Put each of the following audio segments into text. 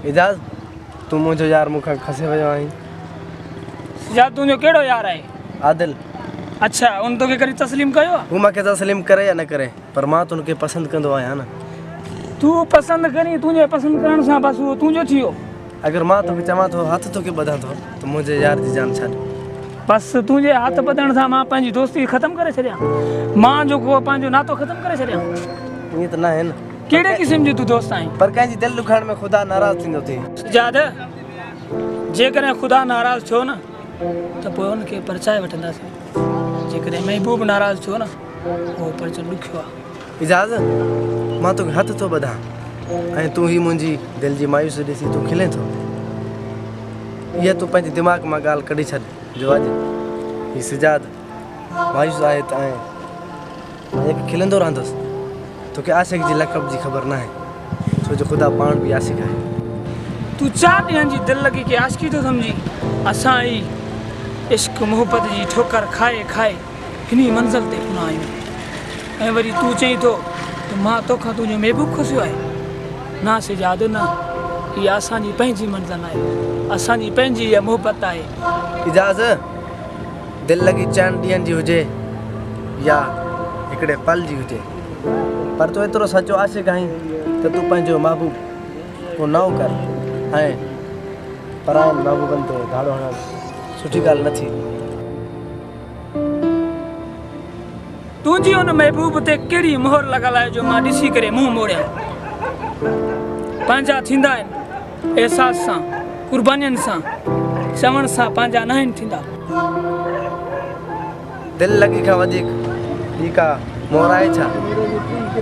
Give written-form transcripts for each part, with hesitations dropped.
इजाज़ तू मुझे यार मुखा खसे वजो आई सिजाद तुझो केड़ो यार है? आदिल। अच्छा उन तो के करी तस्लीम कयो? वो मांखे तस्लीम करे या न करे पर मां तो उनके पसंद कंदो आया ना। तू पसंद करी तुझे पसंद करण सा बस वो तुझो थियो। अगर मां तो चवा तो हाथ तो के बधा तो मुझे यार जी जान छाड़। बस तुझे हाथ बधण सा मां पंहिंजी दोस्ती खत्म करे छड़िया। मां जो को पंहिंजो नातो खत्म करे छड़िया। ये तो ना है ना। केड़े किस्म जी तू दोस्त आई? पर कंहिंजी दिल दुखाइण में खुदा नाराज थींदो थी। सिजाद जेकॾहिं खुदा नाराज़ थियो न त पोइ उनखे परचाए वठंदासीं। जेकॾहिं महबूब नाराज़ थियो न उहो परचो ॾुखियो आहे। इजाज़ मां तोखे हथ थो ॿधां ऐं तूं ही मुंहिंजी दिलि जी मायूसी ॾिसी तूं खिले थो। इहा तूं पंहिंजे दिमाग़ मां ॻाल्हि कढी छॾ जो अॼु हीउ सिजाद मायूस आहे त ऐं खिलंदो रहंदुसि। तोखे आशिक़ जी लक़ब जी ख़बर न आहे छो जो ख़ुदा पाण बि आशिक़ आहे। तू 4 ॾींहंनि जी दिलि लॻी की आशिक़ी थो सम्झी। असां ई इश्क मोहबत जी ठोकर खाए खाए हिन मंज़िल ते पहुता आहियूं ऐं वरी तूं चईं थो त मां तोखां तुंहिंजो महबूब खुसियो आहे। न सिजाद न, इहा असांजी पंहिंजी मंज़िल आहे, असांजी पंहिंजी इहा मोहबत आहे। इजाज़ दिलि लॻी 4 ॾींहंनि जी हुजे या हिकिड़े पल जी हुजे पर तूं एतिरो सचो आशिक़ आहीं त तूं पंहिंजो महबूब को नओ कर ऐं परायनि महबूबनि ते धाड़ो हणणु सुठी ॻाल्हि न थी। तुंहिंजी उन महबूब ते कहिड़ी मोहर लॻल आहे जो मां ॾिसी करे मुंहुं मोड़ियां? पंहिंजा थींदा आहिनि एहसास सां, क़ुर्बानियुनि सां, चवण सां पंहिंजा न आहिनि थींदा। दिलि लॻी खां वधीक ॿी का मोहर आहे छा?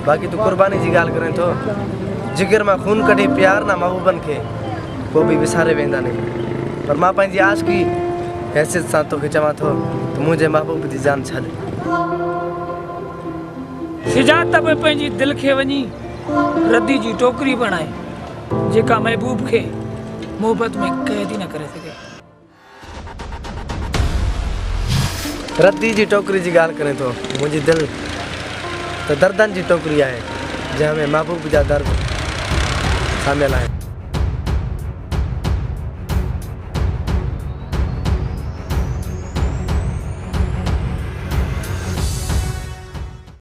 बाक़ी तूं क़ुर्बानी जी ॻाल्हि करें थो। जिगर मां खून कढी प्यार ना महबूबनि खे को बि विसारे वेंदा नहीं। पर मां पंहिंजी आशिक़ी हैसियत सां तोखे चवां थो त मुंहिंजे महबूब जी जान छॾ। सिजाद त बि पंहिंजी दिलि खे वञी रदी जी टोकरी बणाए जेका महबूब खे मोहबत में क़ैद ई न करे सघे। रदी जी टोकरी जी ॻाल्हि करें थो। मुंहिंजी दिलि त दर्दनि जी टोकरी आहे जंहिंमें महबूब जा दर्द शामिल आहिनि।